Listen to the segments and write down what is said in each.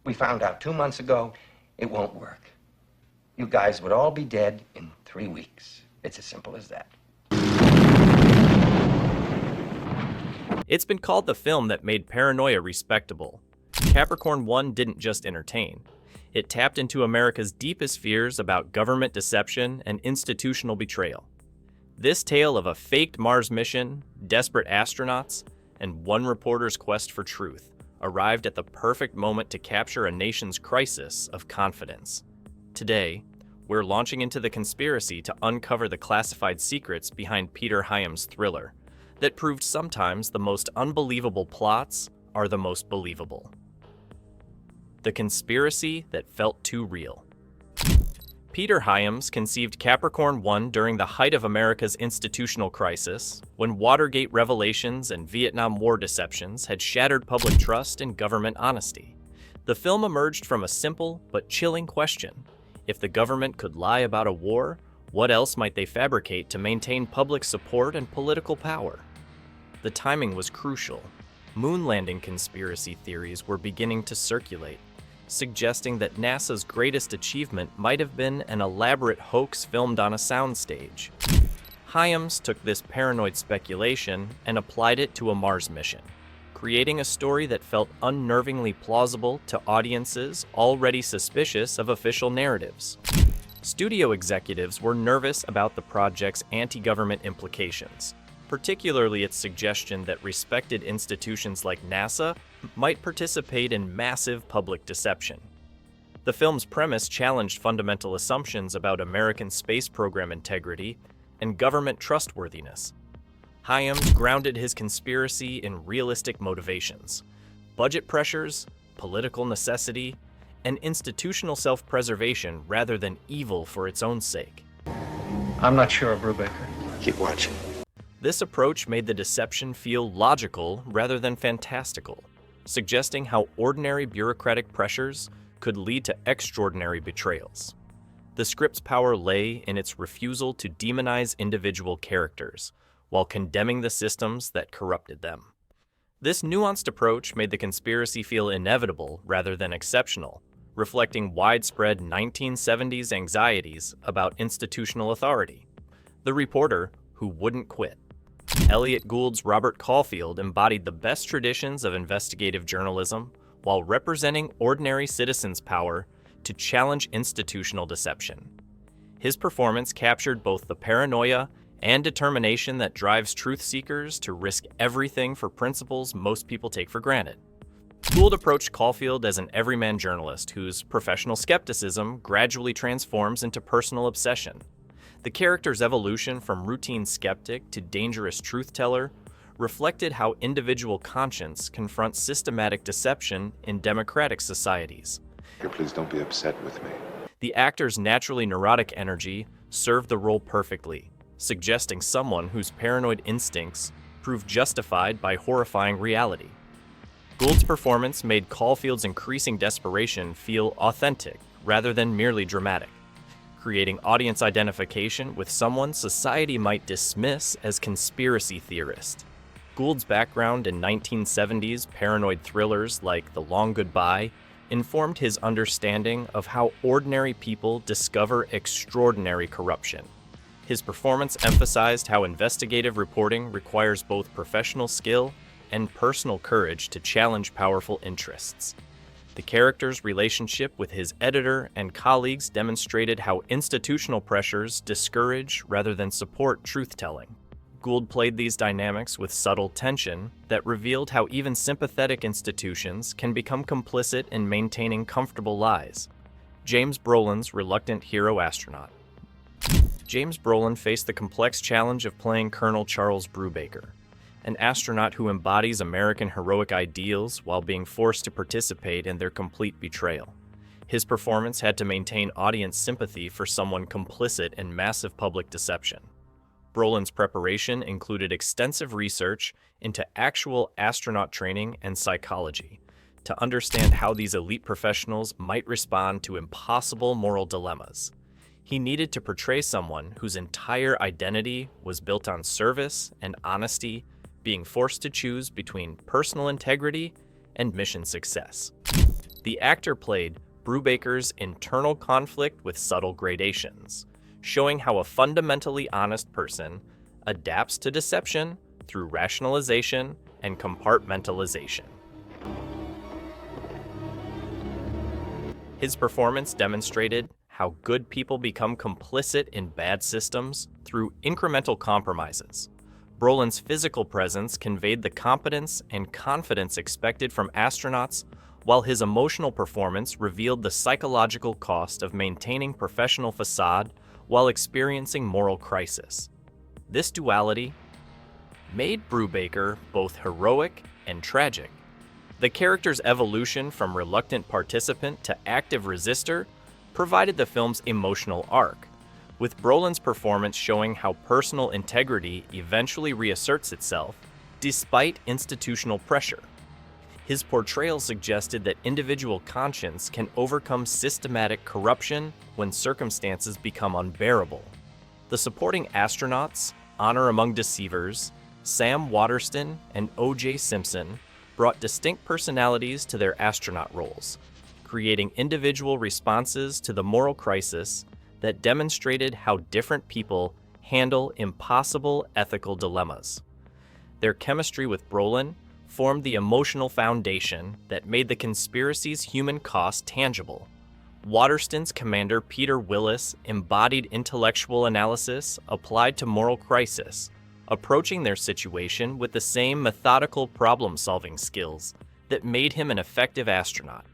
We found out 2 months ago it won't work. You guys would all be dead in 3 weeks. It's as simple as that. It's been called the film that made paranoia respectable. Capricorn One didn't just entertain. It tapped into America's deepest fears about government deception and institutional betrayal. This tale of a faked Mars mission, desperate astronauts, and one reporter's quest for truth arrived at the perfect moment to capture a nation's crisis of confidence. Today, we're launching into the conspiracy to uncover the classified secrets behind Peter Hyam's thriller that proved sometimes the most unbelievable plots are the most believable. The conspiracy that felt too real. Peter Hyams conceived Capricorn One during the height of America's institutional crisis, when Watergate revelations and Vietnam War deceptions had shattered public trust and government honesty. The film emerged from a simple but chilling question. If the government could lie about a war, what else might they fabricate to maintain public support and political power? The timing was crucial. Moon landing conspiracy theories were beginning to circulate, suggesting that NASA's greatest achievement might have been an elaborate hoax filmed on a soundstage. Hyams took this paranoid speculation and applied it to a Mars mission, creating a story that felt unnervingly plausible to audiences already suspicious of official narratives. Studio executives were nervous about the project's anti-government implications, particularly its suggestion that respected institutions like NASA might participate in massive public deception. The film's premise challenged fundamental assumptions about American space program integrity and government trustworthiness. Hyams grounded his conspiracy in realistic motivations: budget pressures, political necessity, and institutional self-preservation rather than evil for its own sake. I'm not sure, Brubaker. Keep watching. This approach made the deception feel logical rather than fantastical, suggesting how ordinary bureaucratic pressures could lead to extraordinary betrayals. The script's power lay in its refusal to demonize individual characters, while condemning the systems that corrupted them. This nuanced approach made the conspiracy feel inevitable rather than exceptional, reflecting widespread 1970s anxieties about institutional authority. The reporter who wouldn't quit. Elliot Gould's Robert Caulfield embodied the best traditions of investigative journalism while representing ordinary citizens' power to challenge institutional deception. His performance captured both the paranoia and determination that drives truth seekers to risk everything for principles most people take for granted. Gould approached Caulfield as an everyman journalist whose professional skepticism gradually transforms into personal obsession. The character's evolution from routine skeptic to dangerous truth-teller reflected how individual conscience confronts systematic deception in democratic societies. Please don't be upset with me. The actor's naturally neurotic energy served the role perfectly, suggesting someone whose paranoid instincts proved justified by horrifying reality. Gould's performance made Caulfield's increasing desperation feel authentic rather than merely dramatic, creating audience identification with someone society might dismiss as conspiracy theorist. Gould's background in 1970s paranoid thrillers like The Long Goodbye informed his understanding of how ordinary people discover extraordinary corruption. His performance emphasized how investigative reporting requires both professional skill and personal courage to challenge powerful interests. The character's relationship with his editor and colleagues demonstrated how institutional pressures discourage rather than support truth-telling. Gould played these dynamics with subtle tension that revealed how even sympathetic institutions can become complicit in maintaining comfortable lies. James Brolin's reluctant hero astronaut. James Brolin faced the complex challenge of playing Colonel Charles Brubaker, an astronaut who embodies American heroic ideals while being forced to participate in their complete betrayal. His performance had to maintain audience sympathy for someone complicit in massive public deception. Brolin's preparation included extensive research into actual astronaut training and psychology to understand how these elite professionals might respond to impossible moral dilemmas. He needed to portray someone whose entire identity was built on service and honesty, being forced to choose between personal integrity and mission success. The actor played Brubaker's internal conflict with subtle gradations, showing how a fundamentally honest person adapts to deception through rationalization and compartmentalization. His performance demonstrated how good people become complicit in bad systems through incremental compromises. Brolin's physical presence conveyed the competence and confidence expected from astronauts, while his emotional performance revealed the psychological cost of maintaining professional facade while experiencing moral crisis. This duality made Brubaker both heroic and tragic. The character's evolution from reluctant participant to active resistor provided the film's emotional arc, with Brolin's performance showing how personal integrity eventually reasserts itself despite institutional pressure. His portrayal suggested that individual conscience can overcome systematic corruption when circumstances become unbearable. The supporting astronauts, Honor Among Deceivers, Sam Waterston, and O.J. Simpson brought distinct personalities to their astronaut roles, creating individual responses to the moral crisis that demonstrated how different people handle impossible ethical dilemmas. Their chemistry with Brolin formed the emotional foundation that made the conspiracy's human cost tangible. Waterston's commander Peter Willis embodied intellectual analysis applied to moral crisis, approaching their situation with the same methodical problem-solving skills that made him an effective astronaut.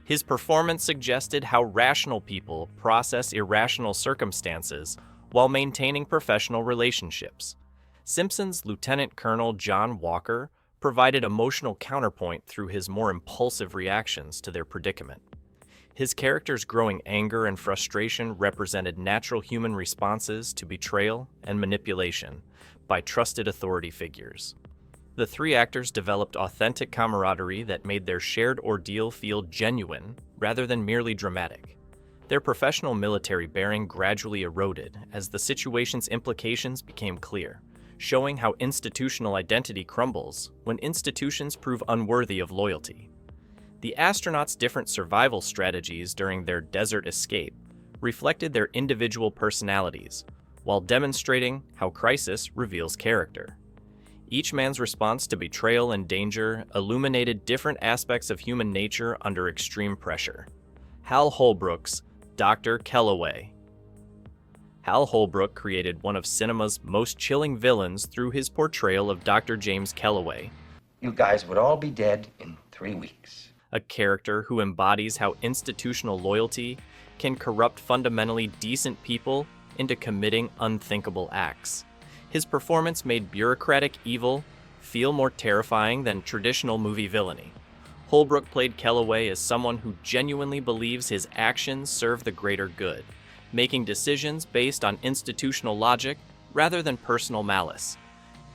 His performance suggested how rational people process irrational circumstances while maintaining professional relationships. Simpson's Lieutenant Colonel John Walker provided emotional counterpoint through his more impulsive reactions to their predicament. His character's growing anger and frustration represented natural human responses to betrayal and manipulation by trusted authority figures. The three actors developed authentic camaraderie that made their shared ordeal feel genuine rather than merely dramatic. Their professional military bearing gradually eroded as the situation's implications became clear, showing how institutional identity crumbles when institutions prove unworthy of loyalty. The astronauts' different survival strategies during their desert escape reflected their individual personalities, while demonstrating how crisis reveals character. Each man's response to betrayal and danger illuminated different aspects of human nature under extreme pressure. Hal Holbrook's Dr. Kellaway. Hal Holbrook created one of cinema's most chilling villains through his portrayal of Dr. James Kellaway, You guys would all be dead in 3 weeks. a character who embodies how institutional loyalty can corrupt fundamentally decent people into committing unthinkable acts. His performance made bureaucratic evil feel more terrifying than traditional movie villainy. Holbrook played Kellaway as someone who genuinely believes his actions serve the greater good, making decisions based on institutional logic rather than personal malice.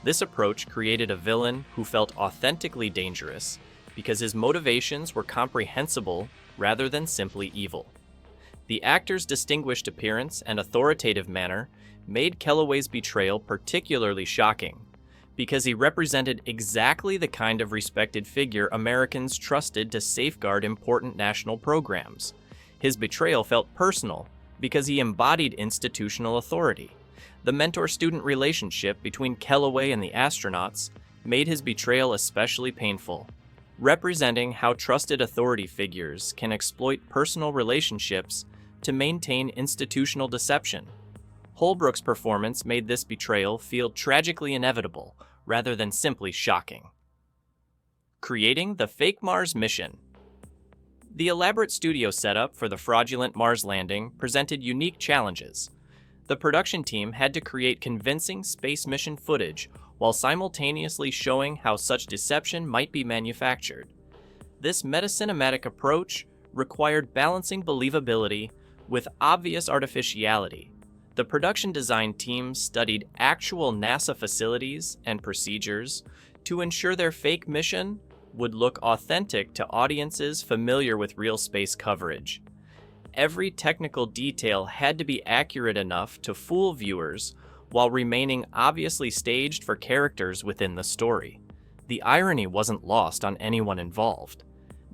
This approach created a villain who felt authentically dangerous because his motivations were comprehensible rather than simply evil. The actor's distinguished appearance and authoritative manner made Kellaway's betrayal particularly shocking, because he represented exactly the kind of respected figure Americans trusted to safeguard important national programs. His betrayal felt personal because he embodied institutional authority. The mentor-student relationship between Kellaway and the astronauts made his betrayal especially painful, representing how trusted authority figures can exploit personal relationships to maintain institutional deception. Holbrook's performance made this betrayal feel tragically inevitable rather than simply shocking. Creating the fake Mars mission. The elaborate studio setup for the fraudulent Mars landing presented unique challenges. The production team had to create convincing space mission footage while simultaneously showing how such deception might be manufactured. This meta-cinematic approach required balancing believability with obvious artificiality. The production design team studied actual NASA facilities and procedures to ensure their fake mission would look authentic to audiences familiar with real space coverage. Every technical detail had to be accurate enough to fool viewers while remaining obviously staged for characters within the story. The irony wasn't lost on anyone involved.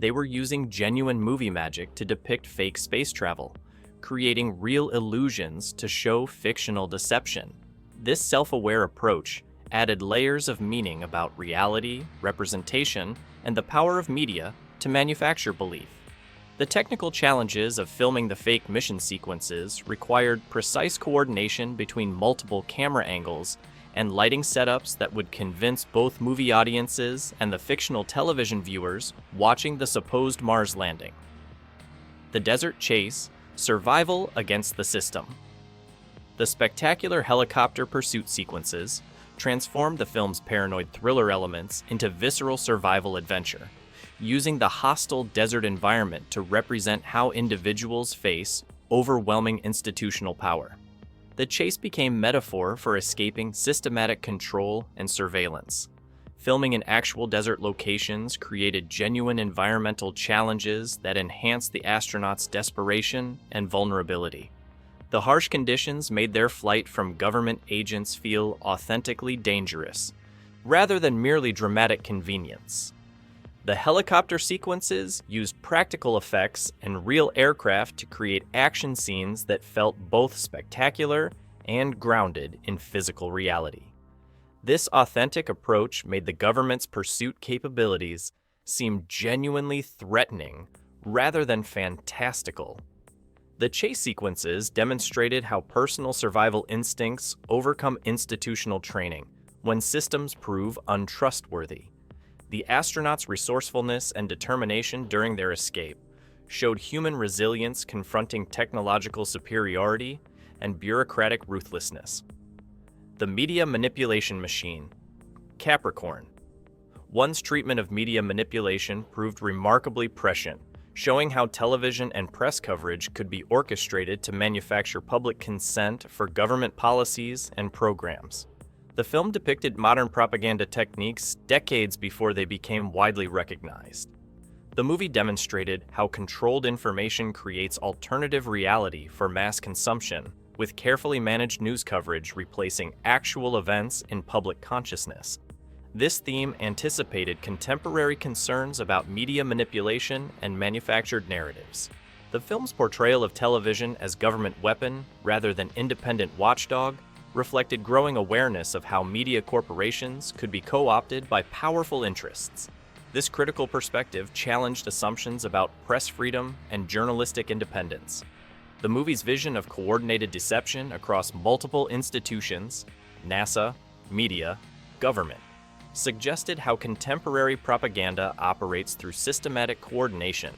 They were using genuine movie magic to depict fake space travel, creating real illusions to show fictional deception. This self-aware approach added layers of meaning about reality, representation, and the power of media to manufacture belief. The technical challenges of filming the fake mission sequences required precise coordination between multiple camera angles and lighting setups that would convince both movie audiences and the fictional television viewers watching the supposed Mars landing. The desert chase, survival against the system. The spectacular helicopter pursuit sequences transformed the film's paranoid thriller elements into visceral survival adventure, using the hostile desert environment to represent how individuals face overwhelming institutional power. The chase became metaphor for escaping systematic control and surveillance. Filming in actual desert locations created genuine environmental challenges that enhanced the astronauts' desperation and vulnerability. The harsh conditions made their flight from government agents feel authentically dangerous, rather than merely dramatic convenience. The helicopter sequences used practical effects and real aircraft to create action scenes that felt both spectacular and grounded in physical reality. This authentic approach made the government's pursuit capabilities seem genuinely threatening rather than fantastical. The chase sequences demonstrated how personal survival instincts overcome institutional training when systems prove untrustworthy. The astronauts' resourcefulness and determination during their escape showed human resilience confronting technological superiority and bureaucratic ruthlessness. The media manipulation machine, Capricorn. One's treatment of media manipulation proved remarkably prescient, showing how television and press coverage could be orchestrated to manufacture public consent for government policies and programs. The film depicted modern propaganda techniques decades before they became widely recognized. The movie demonstrated how controlled information creates alternative reality for mass consumption, with carefully managed news coverage replacing actual events in public consciousness. This theme anticipated contemporary concerns about media manipulation and manufactured narratives. The film's portrayal of television as government weapon rather than independent watchdog reflected growing awareness of how media corporations could be co-opted by powerful interests. This critical perspective challenged assumptions about press freedom and journalistic independence. The movie's vision of coordinated deception across multiple institutions, NASA, media, government, suggested how contemporary propaganda operates through systematic coordination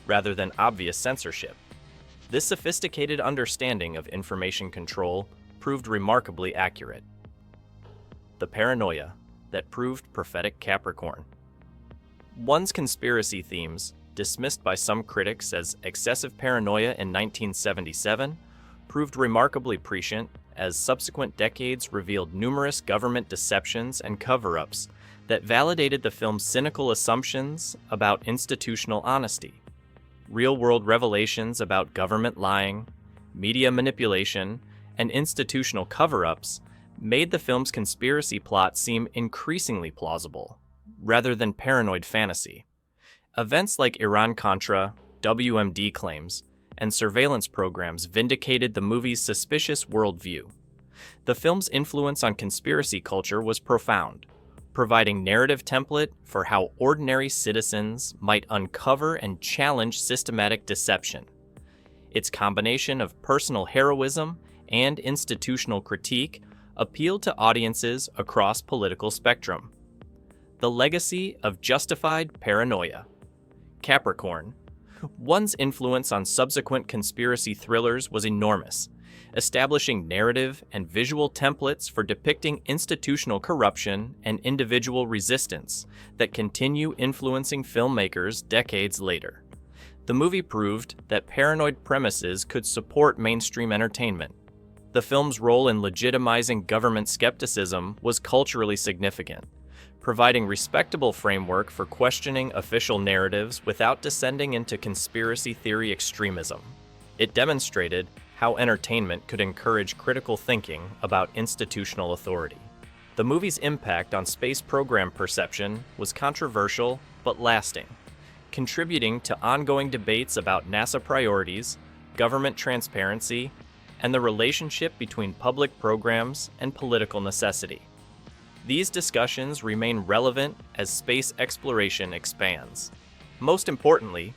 rather than obvious censorship. This sophisticated understanding of information control proved remarkably accurate. The paranoia that proved prophetic Capricorn. One's conspiracy themes, dismissed by some critics as excessive paranoia in 1977, proved remarkably prescient as subsequent decades revealed numerous government deceptions and cover-ups that validated the film's cynical assumptions about institutional honesty. Real-world revelations about government lying, media manipulation, and institutional cover-ups made the film's conspiracy plot seem increasingly plausible, rather than paranoid fantasy. Events like Iran-Contra, WMD claims, and surveillance programs vindicated the movie's suspicious worldview. The film's influence on conspiracy culture was profound, providing narrative template for how ordinary citizens might uncover and challenge systematic deception. Its combination of personal heroism and institutional critique appealed to audiences across political spectrum. The legacy of justified paranoia. Capricorn. One's influence on subsequent conspiracy thrillers was enormous, establishing narrative and visual templates for depicting institutional corruption and individual resistance that continue influencing filmmakers decades later. The movie proved that paranoid premises could support mainstream entertainment. The film's role in legitimizing government skepticism was culturally significant, providing respectable framework for questioning official narratives without descending into conspiracy theory extremism. It demonstrated how entertainment could encourage critical thinking about institutional authority. The movie's impact on space program perception was controversial but lasting, contributing to ongoing debates about NASA priorities, government transparency, and the relationship between public programs and political necessity. These discussions remain relevant as space exploration expands. Most importantly,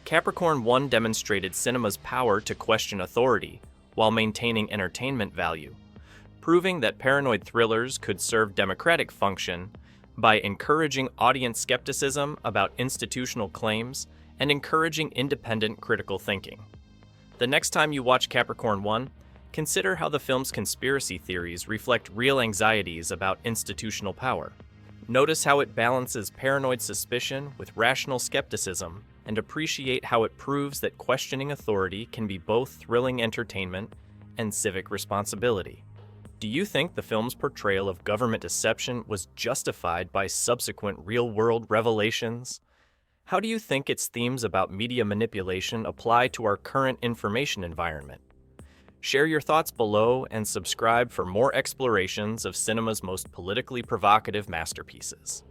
Capricorn One demonstrated cinema's power to question authority while maintaining entertainment value, proving that paranoid thrillers could serve democratic function by encouraging audience skepticism about institutional claims and encouraging independent critical thinking. The next time you watch Capricorn One, consider how the film's conspiracy theories reflect real anxieties about institutional power. Notice how it balances paranoid suspicion with rational skepticism, and appreciate how it proves that questioning authority can be both thrilling entertainment and civic responsibility. Do you think the film's portrayal of government deception was justified by subsequent real-world revelations? How do you think its themes about media manipulation apply to our current information environment? Share your thoughts below and subscribe for more explorations of cinema's most politically provocative masterpieces.